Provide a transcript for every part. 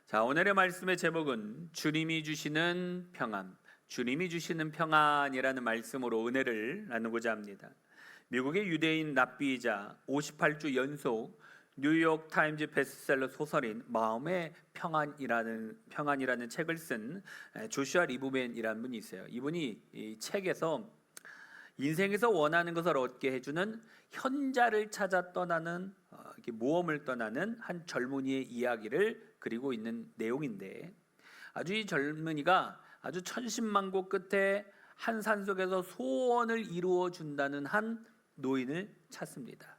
자, 오늘의 말씀의 제목은 주님이 주시는 평안, 주님이 주시는 평안이라는 말씀으로 은혜를 나누고자 합니다. 미국의 유대인 랍비이자 58주 연속 뉴욕 타임즈 베스트셀러 소설인 마음의 평안이라는 책을 쓴 조슈아 리브맨이라는 분이 있어요. 이분이 이 책에서 인생에서 원하는 것을 얻게 해주는 현자를 찾아 떠나는 모험을 떠나는 한 젊은이의 이야기를 그리고 있는 내용인데, 아주 이 젊은이가 아주 천신만고 끝에 한 산속에서 소원을 이루어 준다는 한 노인을 찾습니다.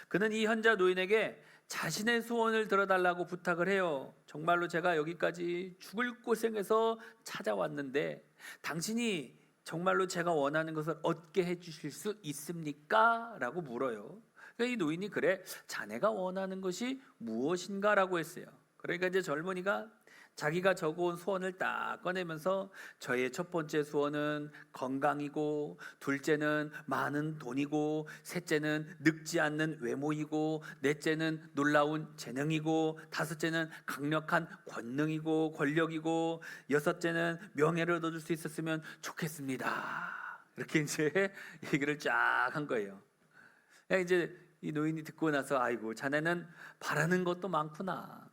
그는 이 현자 노인에게 자신의 소원을 들어달라고 부탁을 해요. 정말로 제가 여기까지 죽을 고생해서 찾아왔는데 당신이 정말로 제가 원하는 것을 얻게 해주실 수 있습니까? 라고 물어요. 그러니까 이 노인이 그래, 자네가 원하는 것이 무엇인가? 라고 했어요. 그러니까 이제 젊은이가 자기가 적어온 소원을 딱 꺼내면서, 저의 첫 번째 소원은 건강이고, 둘째는 많은 돈이고, 셋째는 늙지 않는 외모이고, 넷째는 놀라운 재능이고, 다섯째는 강력한 권능이고 권력이고, 여섯째는 명예를 얻을 수 있었으면 좋겠습니다. 이렇게 이제 얘기를 쫙 한 거예요. 이제 이 노인이 듣고 나서, 아이고, 자네는 바라는 것도 많구나.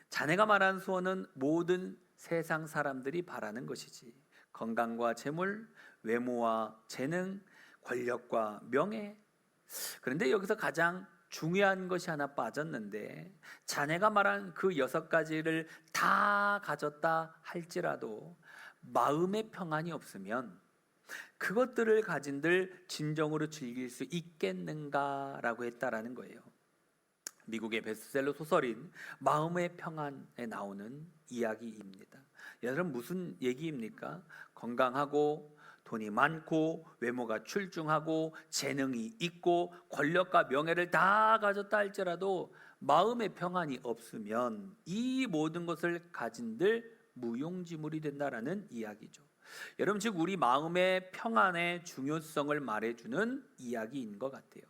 자네가 말한 소원은 모든 세상 사람들이 바라는 것이지. 건강과 재물, 외모와 재능, 권력과 명예. 그런데 여기서 가장 중요한 것이 하나 빠졌는데, 자네가 말한 그 6가지를 다 가졌다 할지라도 마음의 평안이 없으면 그것들을 가진들 진정으로 즐길 수 있겠는가라고 했다라는 거예요. 미국의 베스트셀러 소설인 마음의 평안에 나오는 이야기입니다. 여러분, 무슨 얘기입니까? 건강하고 돈이 많고 외모가 출중하고 재능이 있고 권력과 명예를 다 가졌다 할지라도 마음의 평안이 없으면 이 모든 것을 가진들 무용지물이 된다라는 이야기죠. 여러분, 즉 우리 마음의 평안의 중요성을 말해주는 이야기인 것 같아요.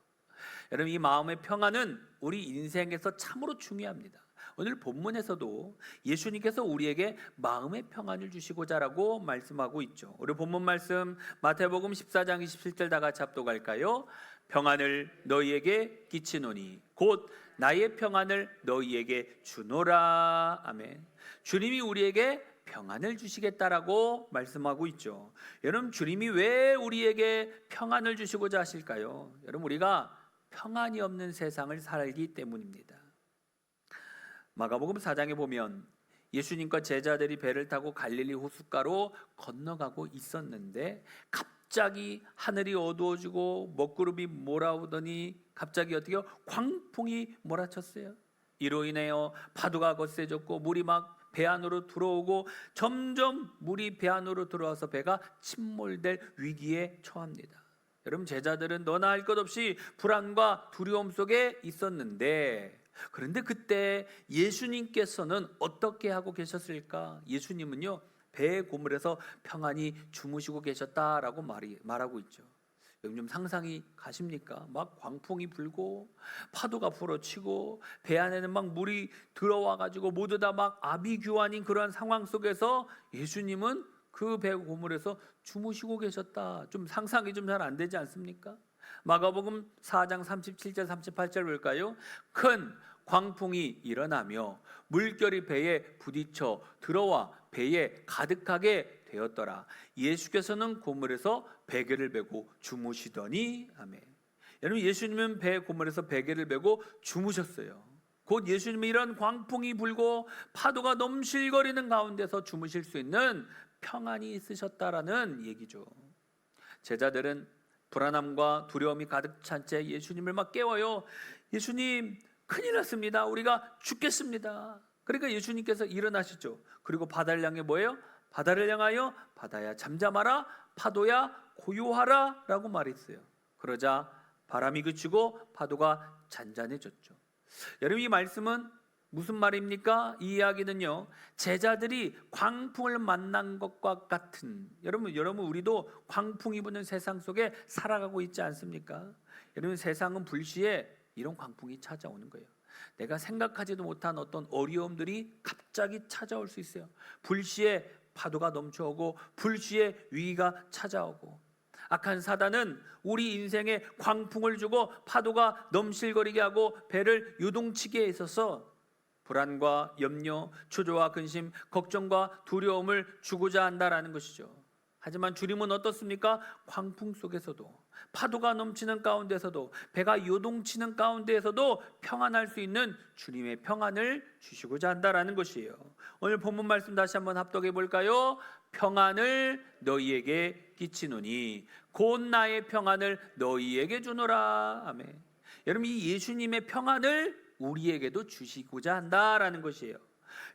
여러분, 이 마음의 평안은 우리 인생에서 참으로 중요합니다. 오늘 본문에서도 예수님께서 우리에게 마음의 평안을 주시고자라고 말씀하고 있죠. 우리 본문 말씀 마태복음 14장 27절 다 같이 합독할까요? 평안을 너희에게 끼치노니 곧 나의 평안을 너희에게 주노라. 아멘. 주님이 우리에게 평안을 주시겠다라고 말씀하고 있죠. 여러분, 주님이 왜 우리에게 평안을 주시고자 하실까요? 여러분, 우리가 평안이 없는 세상을 살기 때문입니다. 마가복음 4장에 보면 예수님과 제자들이 배를 타고 갈릴리 호숫가로 건너가고 있었는데, 갑자기 하늘이 어두워지고 먹구름이 몰아오더니 갑자기 어떻게 광풍이 몰아쳤어요. 이로 인하여 파도가 거세졌고 물이 막 배 안으로 들어오고, 점점 물이 배 안으로 들어와서 배가 침몰될 위기에 처합니다. 여러분, 제자들은 너나 할 것 없이 불안과 두려움 속에 있었는데, 그런데 그때 예수님께서는 어떻게 하고 계셨을까? 예수님은요, 배의 고물에서 평안히 주무시고 계셨다라고 말하고 있죠. 여러분, 좀 상상이 가십니까? 막 광풍이 불고 파도가 불어치고 배 안에는 막 물이 들어와 가지고 모두 다 막 아비규환인 그러한 상황 속에서 예수님은 그 배 고물에서 주무시고 계셨다. 좀 상상이 좀 잘 안 되지 않습니까? 마가복음 4장 37절 38절 볼까요? 큰 광풍이 일어나며 물결이 배에 부딪혀 들어와 배에 가득하게 되었더라. 예수께서는 고물에서 베개를 메고 주무시더니. 아멘. 여러분, 예수님은 배 고물에서 베개를 메고 주무셨어요. 곧 예수님이 이런 광풍이 불고 파도가 넘실거리는 가운데서 주무실 수 있는 평안이 있으셨다라는 얘기죠. 제자들은 불안함과 두려움이 가득 찬 채 예수님을 막 깨워요. 예수님, 큰일 났습니다. 우리가 죽겠습니다. 그러니까 예수님께서 일어나시죠. 그리고 바다를 향해 뭐예요? 바다를 향하여 바다야 잠잠하라, 파도야 고요하라 라고 말했어요. 그러자 바람이 그치고 파도가 잔잔해졌죠. 여러분, 이 말씀은 무슨 말입니까? 이 이야기는요, 제자들이 광풍을 만난 것과 같은, 여러분 우리도 광풍이 부는 세상 속에 살아가고 있지 않습니까? 여러분, 세상은 불시에 이런 광풍이 찾아오는 거예요. 내가 생각하지도 못한 어떤 어려움들이 갑자기 찾아올 수 있어요. 불시에 파도가 넘쳐오고 불시에 위기가 찾아오고, 악한 사단은 우리 인생에 광풍을 주고 파도가 넘실거리게 하고 배를 요동치게 있어서 불안과 염려, 초조와 근심, 걱정과 두려움을 주고자 한다라는 것이죠. 하지만 주님은 어떻습니까? 광풍 속에서도, 파도가 넘치는 가운데서도, 배가 요동치는 가운데에서도 평안할 수 있는 주님의 평안을 주시고자 한다라는 것이에요. 오늘 본문 말씀 다시 한번 합독해 볼까요? 평안을 너희에게 끼치노니 곧 나의 평안을 너희에게 주노라. 아멘. 여러분, 이 예수님의 평안을 우리에게도 주시고자 한다라는 것이에요.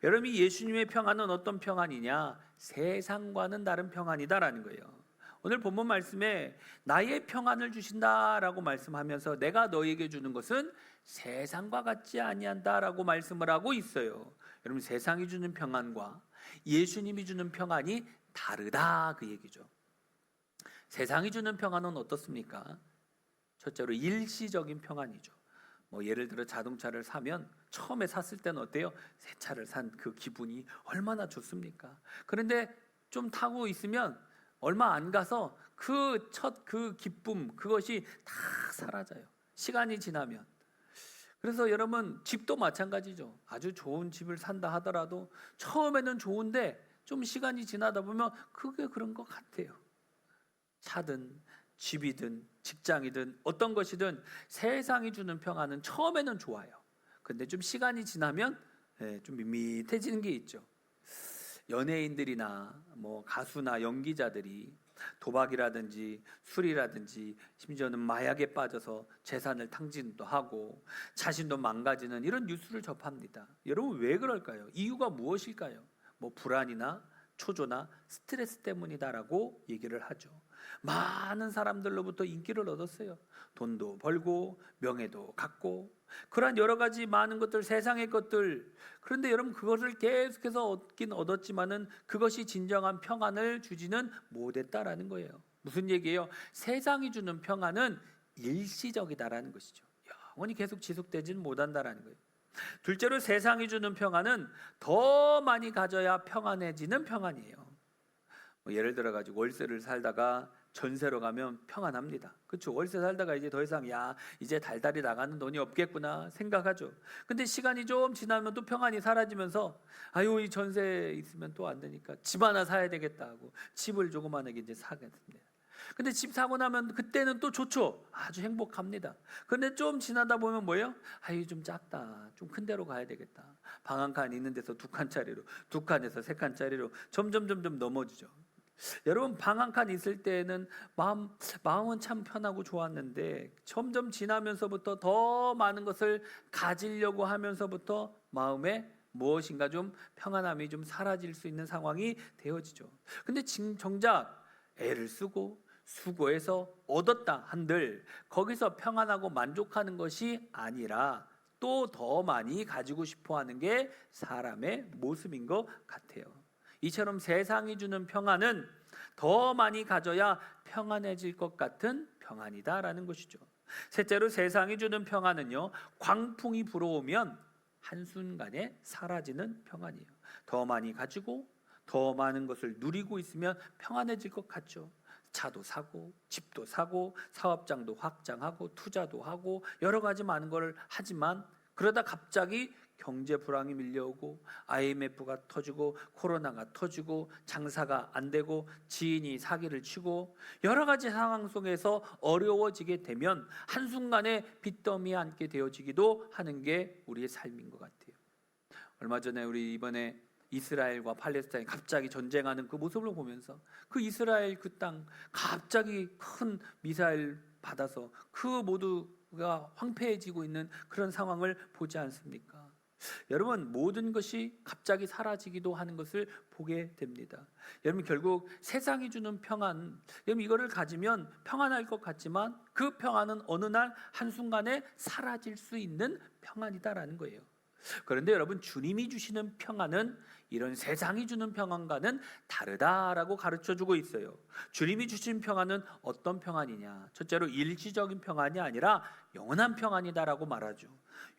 여러분, 이 예수님의 평안은 어떤 평안이냐? 세상과는 다른 평안이다라는 거예요. 오늘 본문 말씀에 나의 평안을 주신다라고 말씀하면서 내가 너희에게 주는 것은 세상과 같지 아니한다라고 말씀을 하고 있어요. 여러분, 세상이 주는 평안과 예수님이 주는 평안이 다르다, 그 얘기죠. 세상이 주는 평안은 어떻습니까? 첫째로 일시적인 평안이죠. 예를 들어 자동차를 사면 처음에 샀을 때는 어때요? 새 차를 산 그 기분이 얼마나 좋습니까? 그런데 좀 타고 있으면 얼마 안 가서 그 첫 그 기쁨, 그것이 다 사라져요. 시간이 지나면. 그래서 여러분, 집도 마찬가지죠. 아주 좋은 집을 산다 하더라도 처음에는 좋은데 좀 시간이 지나다 보면 그게 그런 것 같아요. 차든 집이든 직장이든 어떤 것이든 세상이 주는 평안은 처음에는 좋아요. 근데 좀 시간이 지나면 좀 밋밋해지는 게 있죠. 연예인들이나 가수나 연기자들이 도박이라든지 술이라든지 심지어는 마약에 빠져서 재산을 탕진도 하고 자신도 망가지는 이런 뉴스를 접합니다. 여러분, 왜 그럴까요? 이유가 무엇일까요? 불안이나 초조나 스트레스 때문이다라고 얘기를 하죠. 많은 사람들로부터 인기를 얻었어요. 돈도 벌고 명예도 갖고 그러한 여러 가지 많은 것들, 세상의 것들. 그런데 여러분, 그것을 계속해서 얻긴 얻었지만은 그것이 진정한 평안을 주지는 못했다라는 거예요. 무슨 얘기예요? 세상이 주는 평안은 일시적이다라는 것이죠. 영원히 계속 지속되지는 못한다라는 거예요. 둘째로, 세상이 주는 평안은 더 많이 가져야 평안해지는 평안이에요. 예를 들어 가지고 월세를 살다가 전세로 가면 평안합니다. 그렇죠? 월세 살다가 이제 더 이상 이제 달달이 나가는 돈이 없겠구나 생각하죠. 근데 시간이 좀 지나면 또 평안이 사라지면서 이 전세 있으면 또 안 되니까 집 하나 사야 되겠다 하고 집을 조그만하게 이제 사게 됩니다. 근데 집 사고 나면 그때는 또 좋죠. 아주 행복합니다. 그런데 좀 지나다 보면 뭐예요? 좀 작다. 좀 큰 데로 가야 되겠다. 방 한 칸 있는 데서 두 칸짜리로, 두 칸에서 세 칸짜리로 점점 넘어지죠. 여러분, 방 한 칸 있을 때는 마음은 참 편하고 좋았는데 점점 지나면서부터 더 많은 것을 가지려고 하면서부터 마음에 무엇인가 좀 평안함이 좀 사라질 수 있는 상황이 되어지죠. 근데 정작 애를 쓰고 수고해서 얻었다 한들 거기서 평안하고 만족하는 것이 아니라 또 더 많이 가지고 싶어 하는 게 사람의 모습인 것 같아요. 이처럼 세상이 주는 평안은 더 많이 가져야 평안해질 것 같은 평안이다라는 것이죠. 셋째로, 세상이 주는 평안은요, 광풍이 불어오면 한순간에 사라지는 평안이에요. 더 많이 가지고 더 많은 것을 누리고 있으면 평안해질 것 같죠. 차도 사고 집도 사고 사업장도 확장하고 투자도 하고 여러 가지 많은 걸 하지만 그러다 갑자기 경제 불황이 밀려오고 IMF가 터지고 코로나가 터지고 장사가 안 되고 지인이 사기를 치고 여러 가지 상황 속에서 어려워지게 되면 한순간에 빚더미에 앉게 되어지기도 하는 게 우리의 삶인 것 같아요. 얼마 전에 우리 이번에 이스라엘과 팔레스타인이 갑자기 전쟁하는 그 모습을 보면서 그 이스라엘 그 땅 갑자기 큰 미사일 받아서 그 모두가 황폐해지고 있는 그런 상황을 보지 않습니까? 여러분, 모든 것이 갑자기 사라지기도 하는 것을 보게 됩니다. 여러분, 결국 세상이 주는 평안, 여러분 이거를 가지면 평안할 것 같지만 그 평안은 어느 날 한순간에 사라질 수 있는 평안이다라는 거예요. 그런데 여러분, 주님이 주시는 평안은 이런 세상이 주는 평안과는 다르다라고 가르쳐주고 있어요. 주님이 주신 평안은 어떤 평안이냐? 첫째로 일시적인 평안이 아니라 영원한 평안이다라고 말하죠.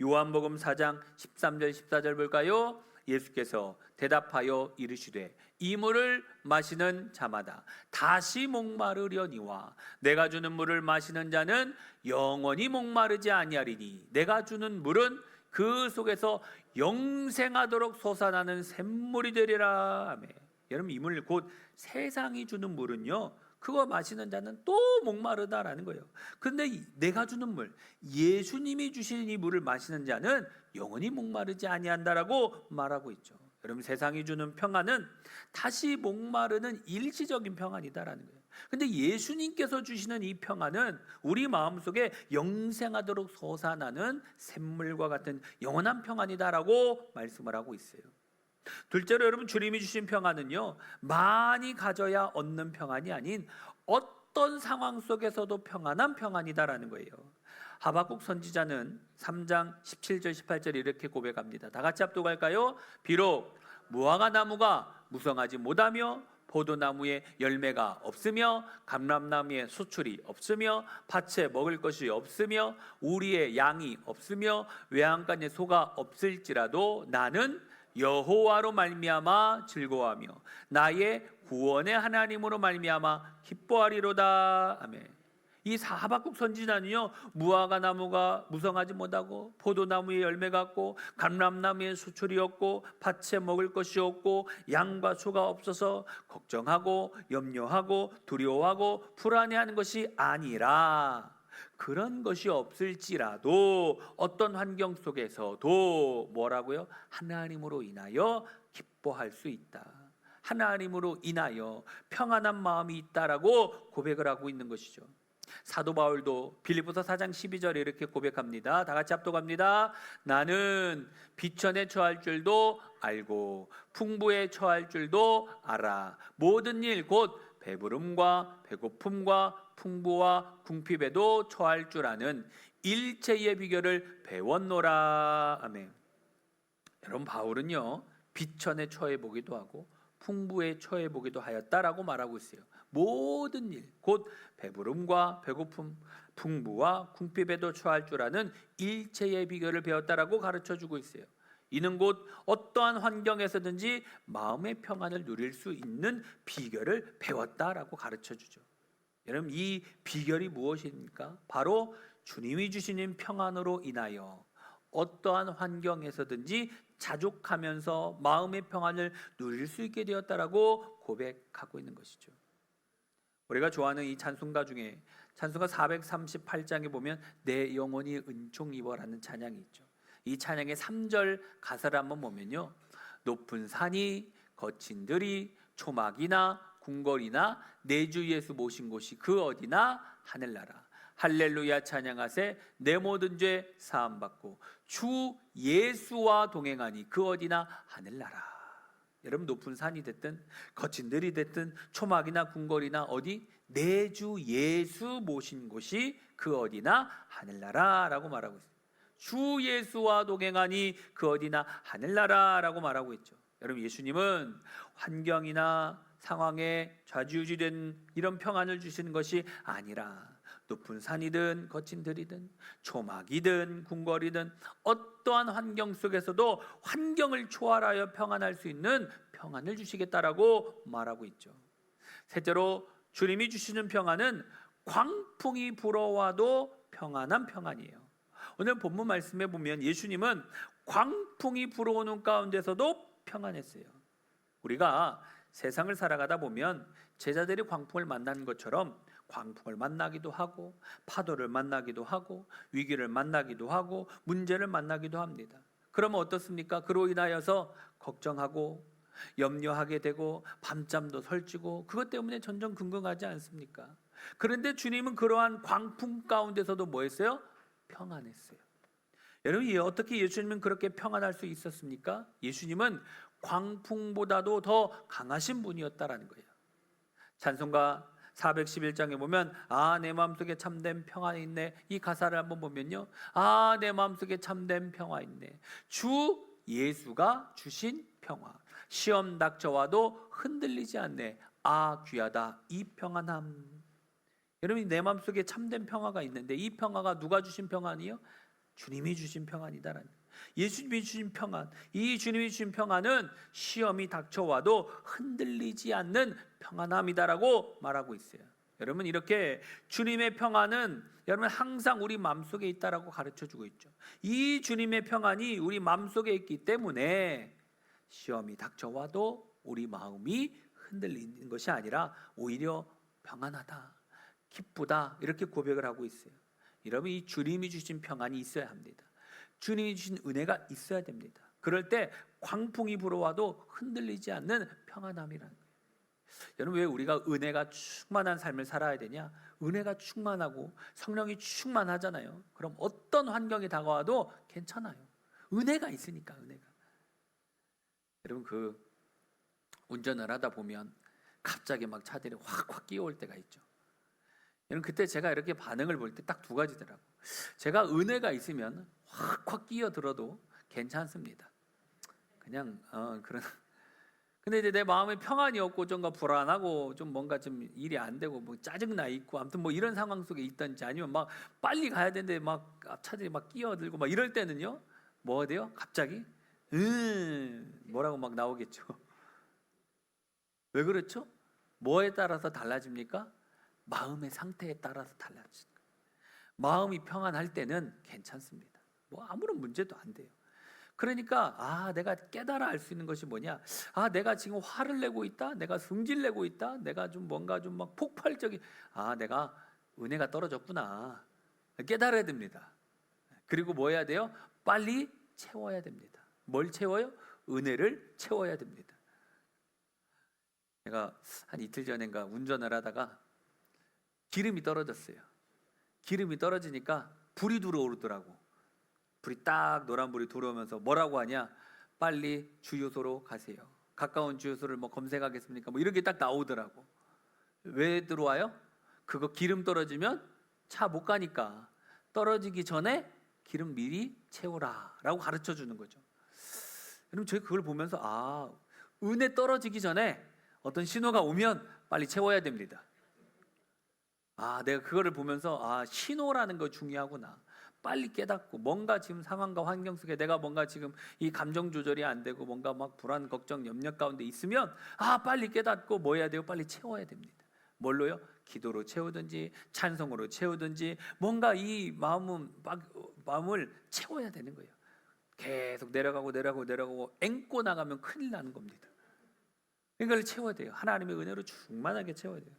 요한복음 4장 13절 14절 볼까요? 예수께서 대답하여 이르시되 이 물을 마시는 자마다 다시 목마르려니와 내가 주는 물을 마시는 자는 영원히 목마르지 아니하리니 내가 주는 물은 그 속에서 영생하도록 솟아나는 샘물이 되리라. 아멘. 여러분, 이 물 곧 세상이 주는 물은요, 그거 마시는 자는 또 목마르다라는 거예요. 근데 내가 주는 물, 예수님이 주신 이 물을 마시는 자는 영원히 목마르지 아니한다라고 말하고 있죠. 여러분, 세상이 주는 평안은 다시 목마르는 일시적인 평안이다라는 거예요. 근데 예수님께서 주시는 이 평안은 우리 마음속에 영생하도록 솟아나는 샘물과 같은 영원한 평안이다라고 말씀을 하고 있어요. 둘째로 여러분, 주님이 주신 평안은요, 많이 가져야 얻는 평안이 아닌 어떤 상황 속에서도 평안한 평안이다라는 거예요. 하박국 선지자는 3장 17절 18절 이렇게 고백합니다. 다 같이 합독할까요? 비록 무화과 나무가 무성하지 못하며 포도나무에 열매가 없으며 감람나무에 수출이 없으며 밭에 먹을 것이 없으며 우리의 양이 없으며 외양간에 소가 없을지라도 나는 여호와로 말미암아 즐거워하며 나의 구원의 하나님으로 말미암아 기뻐하리로다. 아멘. 이 하박국 선지자는요, 무화과 나무가 무성하지 못하고 포도나무에 열매가 없고 감람나무에 수출이 없고 밭에 먹을 것이 없고 양과 소가 없어서 걱정하고 염려하고 두려워하고 불안해하는 것이 아니라, 그런 것이 없을지라도 어떤 환경 속에서도 뭐라고요? 하나님으로 인하여 기뻐할 수 있다. 하나님으로 인하여 평안한 마음이 있다라고 고백을 하고 있는 것이죠. 사도 바울도 빌립보서 4장 12절에 이렇게 고백합니다. 다 같이 합독합니다. 나는 비천에 처할 줄도 알고 풍부에 처할 줄도 알아. 모든 일 곧 배부름과 배고픔과 풍부와 궁핍에도 처할 줄 아는 일체의 비결을 배웠노라. 아멘. 여러분, 바울은요, 비천에 처해 보기도 하고 풍부에 처해 보기도 하였다라고 말하고 있어요. 모든 일, 곧 배부름과 배고픔, 풍부와 궁핍에도 처할 줄 아는 일체의 비결을 배웠다라고 가르쳐주고 있어요. 이는 곧 어떠한 환경에서든지 마음의 평안을 누릴 수 있는 비결을 배웠다라고 가르쳐주죠. 여러분, 이 비결이 무엇입니까? 바로 주님이 주시는 평안으로 인하여 어떠한 환경에서든지 자족하면서 마음의 평안을 누릴 수 있게 되었다라고 고백하고 있는 것이죠. 우리가 좋아하는 이 찬송가 중에 찬송가 438장에 보면 내 영혼이 은총 입어라는 찬양이 있죠. 이 찬양의 3절 가사를 한번 보면요, 높은 산이 거친 들이 초막이나 궁궐이나 내 주 예수 모신 곳이 그 어디나 하늘나라 할렐루야 찬양하세 내 모든 죄 사함받고 주 예수와 동행하니 그 어디나 하늘나라. 여러분, 높은 산이 됐든 거친 들이 됐든 초막이나 궁궐이나 어디, 내 주 예수 모신 곳이 그 어디나 하늘나라라고 말하고 있어요. 주 예수와 동행하니 그 어디나 하늘나라라고 말하고 있죠. 여러분, 예수님은 환경이나 상황에 좌지우지된 이런 평안을 주시는 것이 아니라 높은 산이든 거친 들이든 초막이든 궁궐이든 어떠한 환경 속에서도 환경을 초월하여 평안할 수 있는 평안을 주시겠다라고 말하고 있죠. 셋째로, 주님이 주시는 평안은 광풍이 불어와도 평안한 평안이에요. 오늘 본문 말씀에 보면 예수님은 광풍이 불어오는 가운데서도 평안했어요. 우리가 세상을 살아가다 보면 제자들이 광풍을 만나는 것처럼 광풍을 만나기도 하고 파도를 만나기도 하고 위기를 만나기도 하고 문제를 만나기도 합니다. 그러면 어떻습니까? 그로 인하여서 걱정하고 염려하게 되고 밤잠도 설치고 그것 때문에 전전긍긍하지 않습니까? 그런데 주님은 그러한 광풍 가운데서도 뭐 했어요? 평안했어요. 여러분, 어떻게 예수님은 그렇게 평안할 수 있었습니까? 예수님은 광풍보다도 더 강하신 분이었다라는 거예요. 찬송가 411장에 보면 내 마음속에 참된 평안이 있네. 이 가사를 한번 보면요, 내 마음속에 참된 평화 있네. 주 예수가 주신 평화, 시험 닥쳐와도 흔들리지 않네. 귀하다 이 평안함. 여러분, 내 마음속에 참된 평화가 있는데 이 평화가 누가 주신 평안이요? 주님이 주신 평안이다라는, 예수님이 주신 평안, 이 주님이 주신 평안은 시험이 닥쳐와도 흔들리지 않는 평안함이다라고 말하고 있어요. 여러분, 이렇게 주님의 평안은 여러분 항상 우리 마음속에 있다라고 가르쳐주고 있죠. 이 주님의 평안이 우리 마음속에 있기 때문에 시험이 닥쳐와도 우리 마음이 흔들리는 것이 아니라 오히려 평안하다, 기쁘다, 이렇게 고백을 하고 있어요. 여러분, 이 주님이 주신 평안이 있어야 합니다. 주님이 주신 은혜가 있어야 됩니다. 그럴 때 광풍이 불어와도 흔들리지 않는 평안함이라는 거예요. 여러분, 왜 우리가 은혜가 충만한 삶을 살아야 되냐? 은혜가 충만하고 성령이 충만하잖아요. 그럼 어떤 환경이 다가와도 괜찮아요. 은혜가 있으니까. 은혜가. 여러분, 운전을 하다 보면 갑자기 막 차들이 확 끼어올 때가 있죠. 여러분, 그때 제가 이렇게 반응을 볼 때 딱 두 가지더라고요. 제가 은혜가 있으면 확 끼어들어도 괜찮습니다. 그냥 그런. 근데 이제 내 마음에 평안이 없고 좀 불안하고 좀 뭔가 좀 일이 안 되고 뭐 짜증나 있고 아무튼 뭐 이런 상황 속에 있든지, 아니면 막 빨리 가야 되는데 막 차들이 막 끼어들고 막 이럴 때는요, 뭐가 돼요? 갑자기 뭐라고 막 나오겠죠. 왜 그렇죠? 뭐에 따라서 달라집니까? 마음의 상태에 따라서 달라집니다. 마음이 평안할 때는 괜찮습니다. 뭐 아무런 문제도 안 돼요. 그러니까 내가 깨달아 알 수 있는 것이 뭐냐? 내가 지금 화를 내고 있다, 내가 성질 내고 있다, 내가 좀 뭔가 좀 막 폭발적인, 내가 은혜가 떨어졌구나, 깨달아야 됩니다. 그리고 뭐 해야 돼요? 빨리 채워야 됩니다. 뭘 채워요? 은혜를 채워야 됩니다. 제가 한 이틀 전인가 운전을 하다가 기름이 떨어졌어요. 기름이 떨어지니까 불이 들어오르더라고. 불이 딱 노란불이 들어오면서 뭐라고 하냐? 빨리 주유소로 가세요. 가까운 주유소를 뭐 검색하겠습니까? 뭐 이렇게 딱 나오더라고. 왜 들어와요? 그거 기름 떨어지면 차 못 가니까 떨어지기 전에 기름 미리 채우라 라고 가르쳐 주는 거죠. 여러분, 저희 그걸 보면서 은혜 떨어지기 전에 어떤 신호가 오면 빨리 채워야 됩니다. 내가 그거를 보면서 신호라는 거 중요하구나. 빨리 깨닫고, 뭔가 지금 상황과 환경 속에 내가 뭔가 지금 이 감정 조절이 안 되고 뭔가 막 불안, 걱정, 염려 가운데 있으면 빨리 깨닫고 뭐 해야 돼요? 빨리 채워야 됩니다. 뭘로요? 기도로 채우든지 찬송으로 채우든지 뭔가 이 마음을 채워야 되는 거예요. 계속 내려가고 앵꼬 나가면 큰일 나는 겁니다. 이걸 채워야 돼요. 하나님의 은혜로 충만하게 채워야 돼요.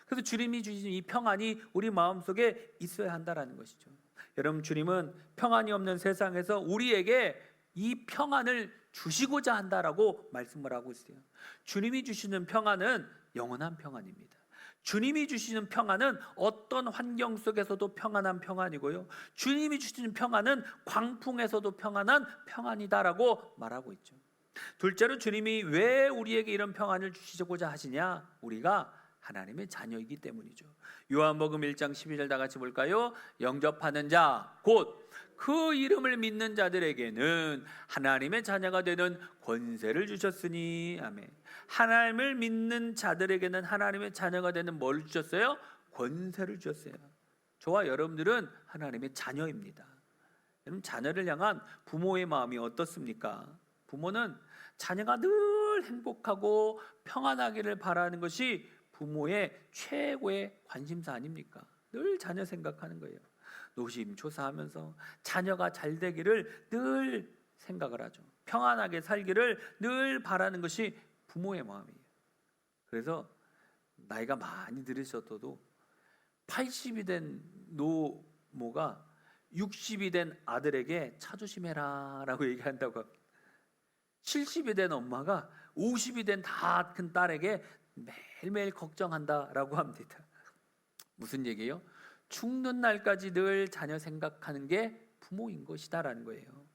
그래서 주님이 주신 이 평안이 우리 마음속에 있어야 한다라는 것이죠. 여러분, 주님은 평안이 없는 세상에서 우리에게 이 평안을 주시고자 한다라고 말씀을 하고 있어요. 주님이 주시는 평안은 영원한 평안입니다. 주님이 주시는 평안은 어떤 환경 속에서도 평안한 평안이고요, 주님이 주시는 평안은 광풍에서도 평안한 평안이다라고 말하고 있죠. 둘째로, 주님이 왜 우리에게 이런 평안을 주시고자 하시냐? 우리가 하나님의 자녀이기 때문이죠. 요한복음 1장 12절 다 같이 볼까요? 영접하는 자, 곧 그 이름을 믿는 자들에게는 하나님의 자녀가 되는 권세를 주셨으니. 아멘. 하나님을 믿는 자들에게는 하나님의 자녀가 되는 뭘 주셨어요? 권세를 주셨어요. 저와 여러분들은 하나님의 자녀입니다. 여러분, 자녀를 향한 부모의 마음이 어떻습니까? 부모는 자녀가 늘 행복하고 평안하기를 바라는 것이 부모의 최고의 관심사 아닙니까? 늘 자녀 생각하는 거예요. 노심초사하면서 자녀가 잘 되기를 늘 생각을 하죠. 평안하게 살기를 늘 바라는 것이 부모의 마음이에요. 그래서 나이가 많이 들으셔도 80이 된 노모가 60이 된 아들에게 차조심해라 라고 얘기한다고 합니다. 70이 된 엄마가 50이 된 다 큰 딸에게 매일매일 걱정한다라고 합니다. 무슨 얘기예요? 죽는 날까지 늘 자녀 생각하는 게 부모인 것이다라는 거예요.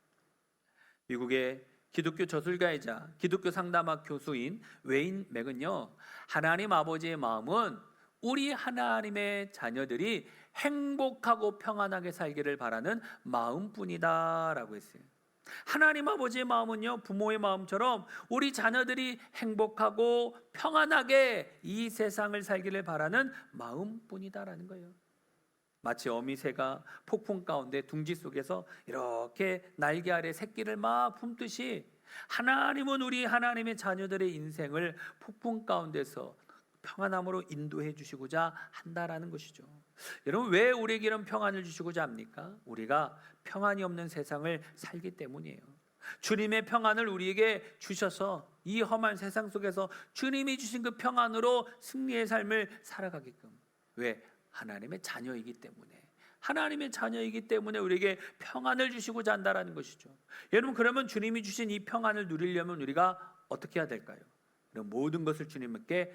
미국의 기독교 저술가이자 기독교 상담학 교수인 웨인 맥은요, 하나님 아버지의 마음은 우리 하나님의 자녀들이 행복하고 평안하게 살기를 바라는 마음뿐이다라고 했어요. 하나님 아버지의 마음은요, 부모의 마음처럼 우리 자녀들이 행복하고 평안하게 이 세상을 살기를 바라는 마음뿐이다라는 거예요. 마치 어미새가 폭풍 가운데 둥지 속에서 이렇게 날개 아래 새끼를 막 품듯이, 하나님은 우리 하나님의 자녀들의 인생을 폭풍 가운데서 평안함으로 인도해 주시고자 한다라는 것이죠. 여러분, 왜 우리에게 이런 평안을 주시고자 합니까? 우리가 평안이 없는 세상을 살기 때문이에요. 주님의 평안을 우리에게 주셔서 이 험한 세상 속에서 주님이 주신 그 평안으로 승리의 삶을 살아가게끔. 왜? 하나님의 자녀이기 때문에. 하나님의 자녀이기 때문에 우리에게 평안을 주시고자 한다라는 것이죠. 여러분, 그러면 주님이 주신 이 평안을 누리려면 우리가 어떻게 해야 될까요? 모든 것을 주님께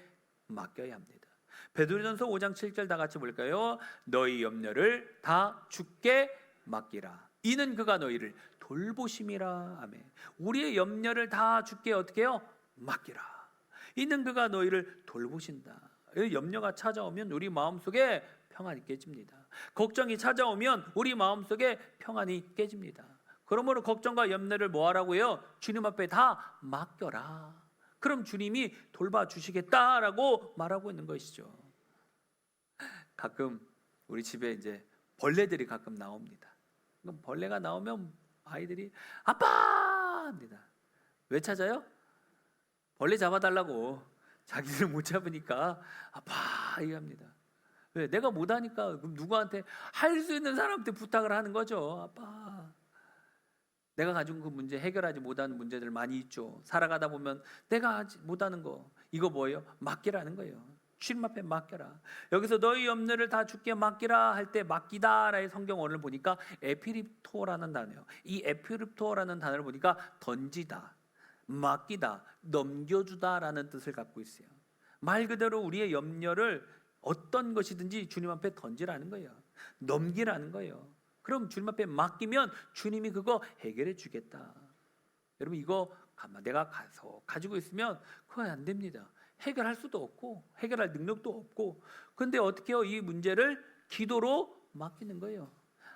맡겨야 합니다. 베드로전서 5장 7절 다 같이 볼까요? 너희 염려를 다 주께 맡기라. 이는 그가 너희를 돌보심이라. 아멘. 우리의 염려를 다 주께 어떻게 해요? 맡기라. 이는 그가 너희를 돌보신다. 염려가 찾아오면 우리 마음속에 평안이 깨집니다. 걱정이 찾아오면 우리 마음속에 평안이 깨집니다. 그러므로 걱정과 염려를 뭐 하라고요? 주님 앞에 다 맡겨라. 그럼 주님이 돌봐주시겠다라고 말하고 있는 것이죠. 가끔 우리 집에 이제 벌레들이 가끔 나옵니다. 그럼 벌레가 나오면 아이들이 아빠 합니다. 왜 찾아요? 벌레 잡아달라고. 자기들 못 잡으니까 아빠 이합니다. 왜? 내가 못하니까. 그럼 누구한테? 할 수 있는 사람한테 부탁을 하는 거죠. 아빠, 내가 가지고 그 문제 해결하지 못하는 문제들 많이 있죠. 살아가다 보면 내가 하지 못하는 거, 이거 뭐예요? 맡기라는 거예요. 주님 앞에 맡겨라. 여기서 너희 염려를 다 주께 맡기라 할 때 맡기다라의 성경어를 보니까 에피립토라는 단어예요. 이 에피립토라는 단어를 보니까 던지다, 맡기다, 넘겨주다라는 뜻을 갖고 있어요. 말 그대로 우리의 염려를 어떤 것이든지 주님 앞에 던지라는 거예요. 넘기라는 거예요. 그럼 주님 앞에 맡기면 주님이 그거 해결해 주겠다. 여러분, 이거 내가 가지고 있으면 그거 안 됩니다. 해결할 수도 없고 해결할 능력도 없고. 근데 어떻게 해요? 이 문제를 기도로 맡기는 거예요.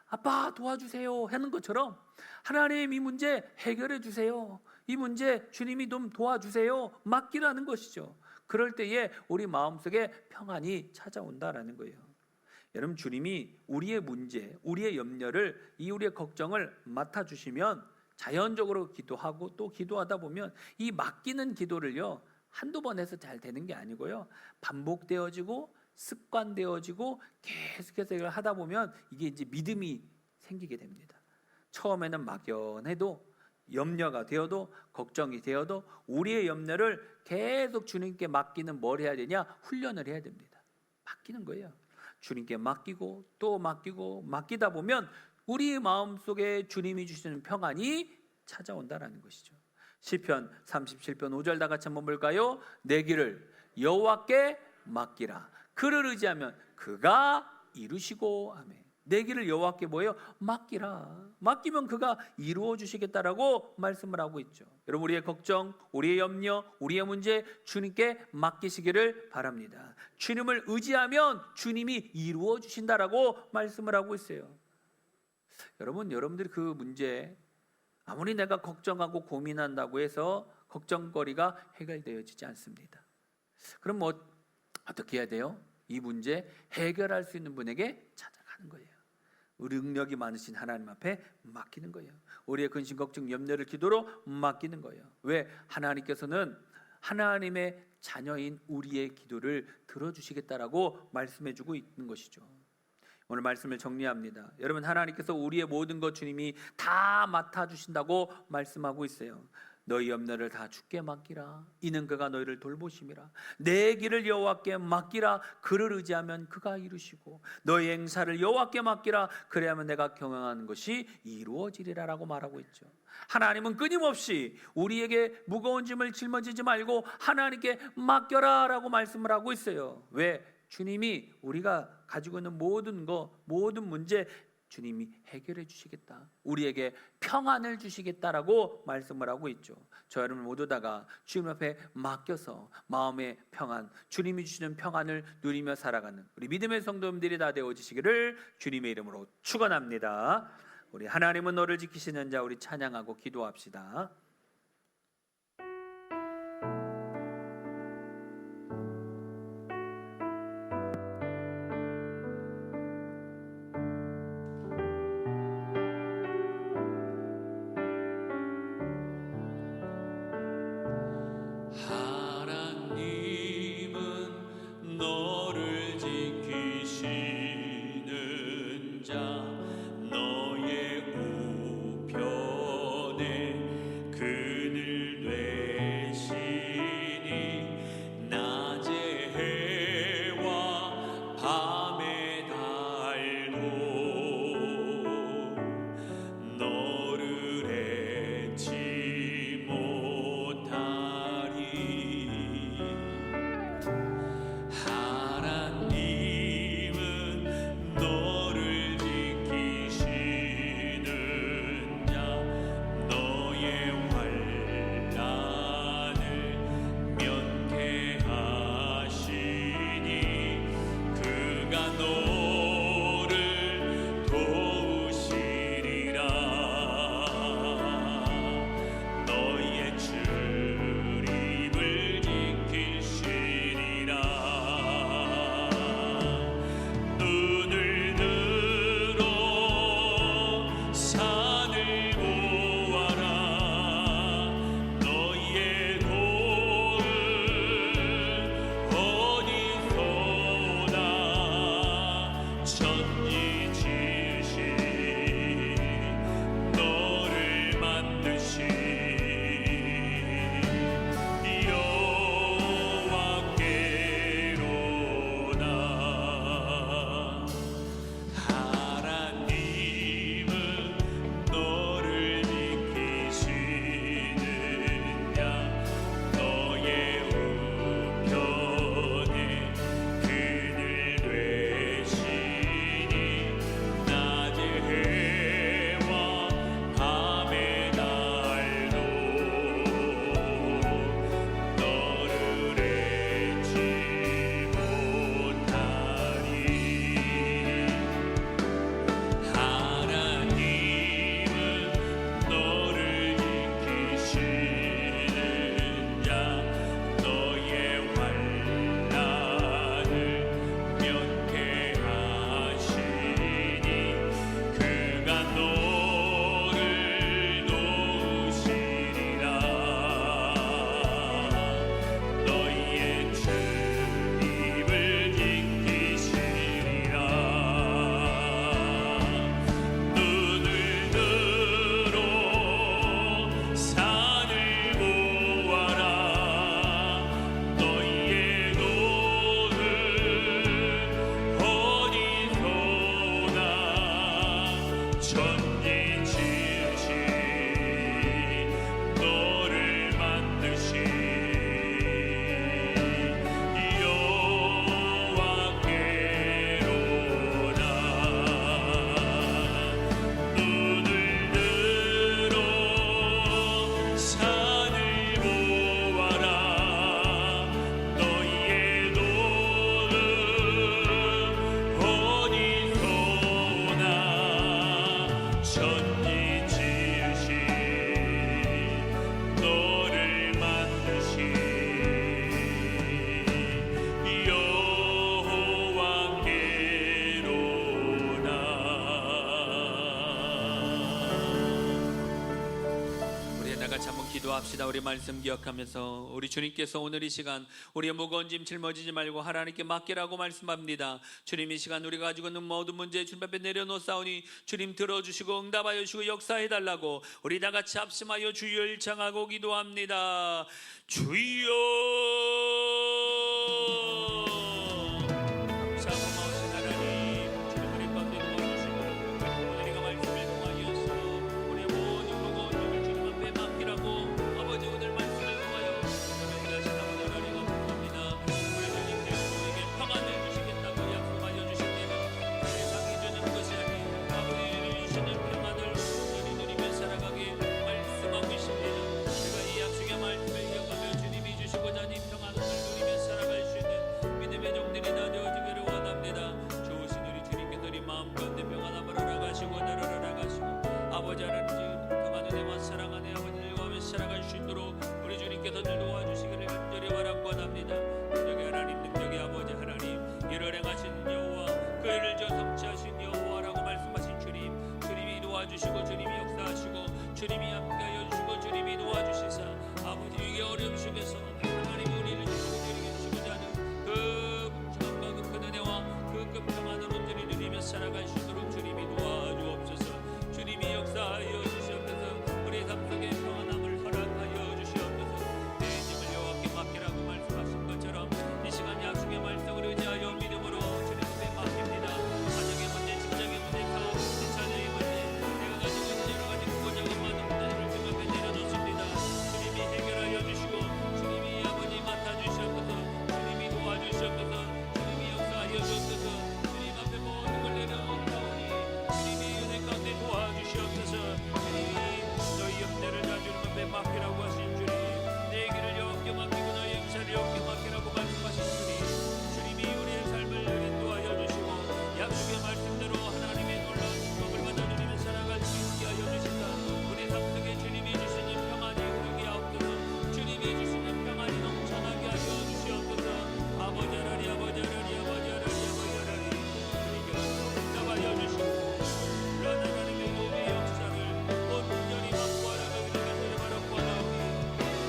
아빠 도와주세요 하는 것처럼 하나님 이 문제 해결해 주세요. 이 문제 주님이 좀 도와주세요. 맡기라는 것이죠. 그럴 때에 우리 마음속에 평안이 찾아온다라는 거예요. 여러분, 주님이 우리의 문제, 우리의 염려를, 우리의 걱정을 맡아주시면 자연적으로 기도하고 또 기도하다 보면 이 맡기는 기도를요, 한두 번 해서 잘 되는 게 아니고요, 반복되어지고 습관되어지고 계속해서 이걸 하다 보면 이게 이제 믿음이 생기게 됩니다. 처음에는 막연해도, 염려가 되어도, 걱정이 되어도 우리의 염려를 계속 주님께 맡기는 뭘 해야 되냐? 훈련을 해야 됩니다. 맡기는 거예요. 주님께 맡기고 또 맡기고 맡기다 보면 우리 마음속에 주님이 주시는 평안이 찾아온다라는 것이죠. 시편 37편 5절 다 같이 한번 볼까요? 내 길을 여호와께 맡기라. 그를 의지하면 그가 이루시고. 아멘. 내 길을 여호와께 뭐예요? 맡기라. 맡기면 그가 이루어 주시겠다라고 말씀을 하고 있죠. 여러분, 우리의 걱정, 우리의 염려, 우리의 문제 주님께 맡기시기를 바랍니다. 주님을 의지하면 주님이 이루어 주신다라고 말씀을 하고 있어요. 여러분들이 그 문제, 아무리 내가 걱정하고 고민한다고 해서 걱정거리가 해결되어지지 않습니다. 그럼 어떻게 해야 돼요? 이 문제 해결할 수 있는 분에게 찾아가는 거예요. 능력이 많으신 하나님 앞에 맡기는 거예요. 우리의 근심, 걱정, 염려를 기도로 맡기는 거예요. 왜? 하나님께서는 하나님의 자녀인 우리의 기도를 들어주시겠다라고 말씀해주고 있는 것이죠. 오늘 말씀을 정리합니다. 여러분, 하나님께서 우리의 모든 것 주님이 다 맡아주신다고 말씀하고 있어요. 너희 염려를 다 주께 맡기라. 이는 그가 너희를 돌보심이라. 내 길을 여호와께 맡기라. 그를 의지하면 그가 이루시고 너희 행사를 여호와께 맡기라. 그래야만 내가 경영하는 것이 이루어지리라라고 말하고 있죠. 하나님은 끊임없이 우리에게 무거운 짐을 짊어지지 말고 하나님께 맡겨라라고 말씀을 하고 있어요. 왜? 주님이 우리가 가지고 있는 모든 문제 주님이 해결해 주시겠다. 우리에게 평안을 주시겠다라고 말씀을 하고 있죠. 저 여러분 모두 다가 주님 앞에 맡겨서 마음의 평안, 주님이 주시는 평안을 누리며 살아가는 우리 믿음의 성도님들이 다 되어지시기를 주님의 이름으로 축원합니다. 우리 하나님은 너를 지키시는 자, 우리 찬양하고 기도합시다. 기도합시다. 우리 말씀 기억하면서 우리 주님께서 오늘 이 시간 우리의 무거운 짐 짊어지지 말고 하나님께 맡기라고 말씀합니다. 주님, 이 시간 우리가 가지고 있는 모든 문제 주님 앞에 내려놓사오니 주님 들어주시고 응답하여 주시고 역사해달라고 우리 다 같이 합심하여 주여 일창하고 기도합니다. 주여. 평안을 주시겠다고 약속하여 주십니다. 세상이 주는 것이 아닌 아버지 역사를 도와주시기를 간절히 바라고 원합니다. 능력의 하나님, 능력의 아버지 하나님, 이를 행하신 여호와, 그 일을 저 성취하신 여호와라고 말씀하신 주님, 주님이 도와주시고 주님이 역사하시고 주님이 함께하여 주시고 주님이 도와주시사 아버지 위기 어려움 속에서 하나님이 우리를 지키시고자 하는 그 평안과 그 큰 은혜와 그 큰 평안을 온전히 누리며 살아갈 수 있도록 주님이 도와주옵소서. 주님이 역사하여 주시옵소서. 우리 삶 속에 평안함을 허락하여 주시옵소서. 내 짐을 여호와께 맡기라고 말씀하신 것처럼 이 시간 약속의 말씀을 의지하여 믿음으로 주님 앞에 맡깁니다. 가정의 문제, 직장의 문제, 사업 문제, 자녀의 문제, 내가 가지고 있는 여러 가지 크고 작은 많은 문제들을 주님 앞에 내려놓습니다. 주님이 해결하여 주시고 주님이 아버지 맡아주시옵소서. 주님이 도와주시옵소서. 주님이 역사하여 주옵소서. 주님 앞에 모든 걸 내려놓다오니 주님이 은혜 가운데 도와주시옵소서. 주님이 너희 염려를 다 주님 앞에 맡기라고 하신 주님, 내 길을 여호와께 맡기고 너희 행사를 여호와께 맡기라고 말씀하신 주님, 주님이 우리의 삶을 인도하여 주시고 약속의 말씀대로 하나님의 놀라운 축복을 받아 누리며 살아갈 수 있게 하여 주신다. 우리 삶 속에 주님이 주시는 평안이 흐르게 하옵소서. 주님이 주시는 평안이 넘쳐나게 하여 주시옵소서. 아버지 하나님, 아버지 하나님, 아버지 하나님, 아버지 하나님, 주님께서 응답하여 주시고 그런 하나님의 도움의 역사를 온전히 확보하라. 너희를 간절히 바라고 하나오니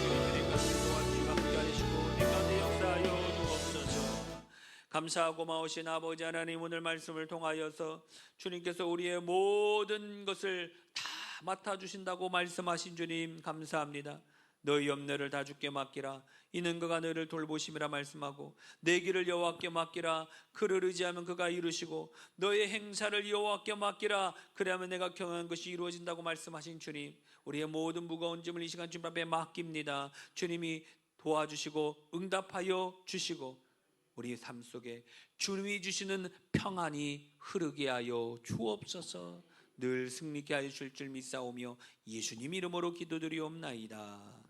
주님의 것을 도와주시고 함께하시고 내 가운데 역사하여 주옵소서. 감사하고 고마우신 아버지 하나님, 오늘 말씀을 통하여서 주님께서 우리의 모든 것을 다 맡아주신다고 말씀하신 주님 감사합니다. 너희 염려를 다 주께 맡기라. 이는 그가 너희를 돌보심이라 말씀하고 내 길을 여호와께 맡기라. 그를 의지하면 그가 이루시고 너의 행사를 여호와께 맡기라. 그래야만 내가 경영한 것이 이루어진다고 말씀하신 주님, 우리의 모든 무거운 짐을 이 시간 주님 앞에 맡깁니다. 주님이 도와주시고 응답하여 주시고 우리 삶 속에 주님이 주시는 평안이 흐르게 하여 주옵소서. 늘 승리케 하여 주실 줄 믿사오며 예수님 이름으로 기도드리옵나이다.